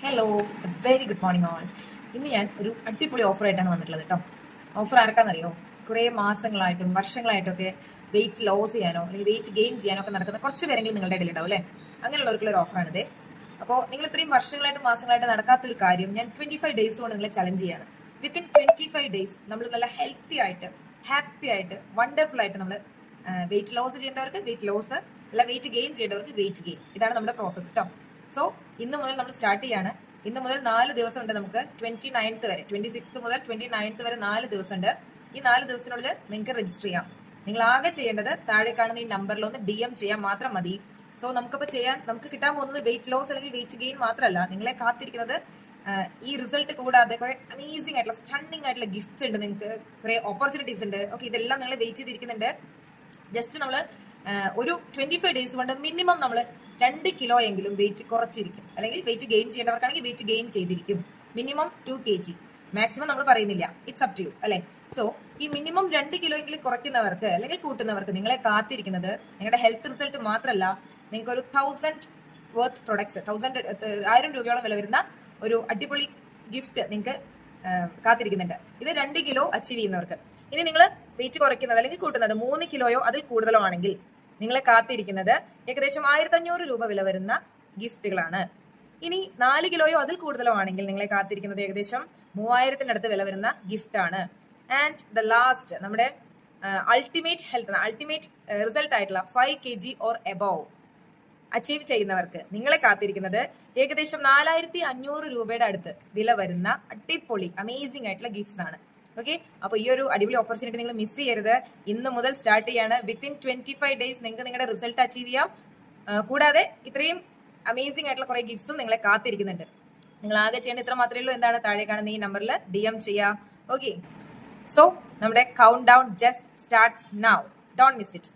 Hello, very good morning all. ഇന്ന് ഞാൻ ഒരു അടിപൊളി ഓഫറായിട്ടാണ് വന്നിട്ടുള്ളത് കേട്ടോ. ഓഫർ ആർക്കാന്നറിയോ? കുറേ മാസങ്ങളായിട്ടും വർഷങ്ങളായിട്ടൊക്കെ വെയിറ്റ് ലോസ് ചെയ്യാനോ അല്ലെങ്കിൽ വെയിറ്റ് ഗെയിൻ ചെയ്യാനോ ഒക്കെ നടക്കുന്ന കുറച്ച് പേരെങ്കിലും നിങ്ങളുടെ ഇടയിൽ ഉണ്ടാവും അല്ലേ? അങ്ങനെയുള്ളവർക്കുള്ള ഒരു ഓഫറാണിത്. അപ്പോൾ നിങ്ങൾ ഇത്രയും വർഷങ്ങളായിട്ട് മാസങ്ങളായിട്ട് നടക്കാത്തൊരു കാര്യം ഞാൻ 25 ഡേയ്സ് കൊണ്ട് നിങ്ങളെ ചലഞ്ച് ചെയ്യാണ്. വിത്തിൻ 25 ഡേയ്സ് നമ്മൾ നല്ല ഹെൽത്തി ആയിട്ട് ഹാപ്പി ആയിട്ട് വണ്ടർഫുൾ ആയിട്ട് നമ്മൾ വെയിറ്റ് ലോസ് ചെയ്യേണ്ടവർക്ക് വെയിറ്റ് ലോസ്, അല്ല വെയിറ്റ് ഗെയിൻ ചെയ്യേണ്ടവർക്ക് വെയിറ്റ് ഗെയിൻ. ഇതാണ് നമ്മുടെ പ്രോസസ് കേട്ടോ. സോ ഇന്ന് മുതൽ നമ്മൾ സ്റ്റാർട്ട് ചെയ്യാണ്. ഇന്ന് മുതൽ 4 ദിവസം ഉണ്ട് നമുക്ക്. 29th വരെ, 26th മുതൽ 29th വരെ 4 ദിവസം ഉണ്ട്. ഈ 4 ദിവസത്തിനുള്ളിൽ നിങ്ങൾക്ക് രജിസ്റ്റർ ചെയ്യാം. നിങ്ങൾ ആകെ ചെയ്യേണ്ടത് താഴെ കാണുന്ന ഈ നമ്പറിൽ ഒന്ന് DM ചെയ്യാൻ മാത്രം മതി. സോ നമുക്ക് കിട്ടാൻ പോകുന്നത് വെയിറ്റ് ലോസ് അല്ലെങ്കിൽ വെയിറ്റ് ഗെയിൻ മാത്രമല്ല, നിങ്ങളെ കാത്തിരിക്കുന്നത് ഈ റിസൾട്ട് കൂടാതെ കുറെ അമേസിംഗ് ആയിട്ടുള്ള സ്റ്റണ്ണിങ് ആയിട്ടുള്ള ഗിഫ്റ്റ്സ് ഉണ്ട്, നിങ്ങൾക്ക് കുറെ ഓപ്പർച്യൂണിറ്റീസ് ഉണ്ട്. ഓക്കെ, ഇതെല്ലാം നിങ്ങളെ വെയിറ്റ് ചെയ്തിരിക്കുന്നുണ്ട്. ജസ്റ്റ് നമ്മൾ ഒരു 25 ഡേയ്സ് കൊണ്ട് മിനിമം നമ്മൾ 2 കിലോ എങ്കിലും വെയിറ്റ് കുറച്ചിരിക്കും, അല്ലെങ്കിൽ വെയിറ്റ് ഗെയിൻ ചെയ്യേണ്ടവർക്കാണെങ്കിൽ വെയിറ്റ് ഗെയിൻ ചെയ്തിരിക്കും. മിനിമം 2 kg, മാക്സിമം നമ്മൾ പറയുന്നില്ല, ഇറ്റ്സ് അപ് ടു യു അല്ലെ. സോ ഈ മിനിമം 2 കിലോ എങ്കിലും കുറയ്ക്കുന്നവർക്ക് അല്ലെങ്കിൽ കൂട്ടുന്നവർക്ക് നിങ്ങളെ കാത്തിരിക്കുന്നത് നിങ്ങളുടെ ഹെൽത്ത് റിസൾട്ട് മാത്രമല്ല, നിങ്ങൾക്ക് ഒരു 1000 വർത്ത് പ്രൊഡക്ട്സ്, 1000 രൂപയോളം വില വരുന്ന ഒരു അടിപൊളി ഗിഫ്റ്റ് നിങ്ങൾക്ക് കാത്തിരിക്കുന്നുണ്ട്. ഇത് 2 കിലോ അച്ചീവ് ചെയ്യുന്നവർക്ക്. ഇനി നിങ്ങൾ വെയിറ്റ് കുറയ്ക്കുന്നത് അല്ലെങ്കിൽ കൂട്ടുന്നത് 3 കിലോയോ അതിൽ കൂടുതലോ ആണെങ്കിൽ നിങ്ങളെ കാത്തിരിക്കുന്നത് ഏകദേശം 1500 രൂപ വില വരുന്ന ഗിഫ്റ്റുകളാണ്. ഇനി 4 കിലോയോ അതിൽ കൂടുതലോ ആണെങ്കിൽ നിങ്ങളെ കാത്തിരിക്കുന്നത് ഏകദേശം 3000-അടുത്ത് വില വരുന്ന ഗിഫ്റ്റ് ആണ്. ആൻഡ് ദ ലാസ്റ്റ്, നമ്മുടെ അൾട്ടിമേറ്റ് ഹെൽത്ത്, അൾട്ടിമേറ്റ് റിസൾട്ട് ആയിട്ടുള്ള 5 kg ഓർ എബോവ് അച്ചീവ് ചെയ്യുന്നവർക്ക് നിങ്ങളെ കാത്തിരിക്കുന്നത് ഏകദേശം 4500 രൂപയുടെ അടുത്ത് വില വരുന്ന അടിപൊളി അമേസിംഗ് ആയിട്ടുള്ള ഗിഫ്റ്റ്സ് ആണ്. ഓക്കെ, അപ്പോൾ ഈ ഒരു അടിപൊളി ഓപ്പർച്യൂണിറ്റി നിങ്ങൾ മിസ് ചെയ്യരുത്. ഇന്ന് മുതൽ സ്റ്റാർട്ട് ചെയ്യാണ്. വിത്തിൻ 25 ഡേയ്സ് നിങ്ങൾക്ക് നിങ്ങളുടെ റിസൾട്ട് അച്ചീവ് ചെയ്യാം. കൂടാതെ ഇത്രയും അമേസിംഗ് ആയിട്ടുള്ള കുറെ ഗിഫ്റ്റ്സും നിങ്ങളെ കാത്തിരിക്കുന്നുണ്ട്. നിങ്ങൾ ആകെ ചെയ്യേണ്ട ഇത്ര മാത്രമേ ഉള്ളൂ. എന്താണ്? താഴെ കാണുന്ന ഈ നമ്പറിൽ DM ചെയ്യുക. ഓക്കെ, സോ നമ്മുടെ count down just starts now. Don't miss it.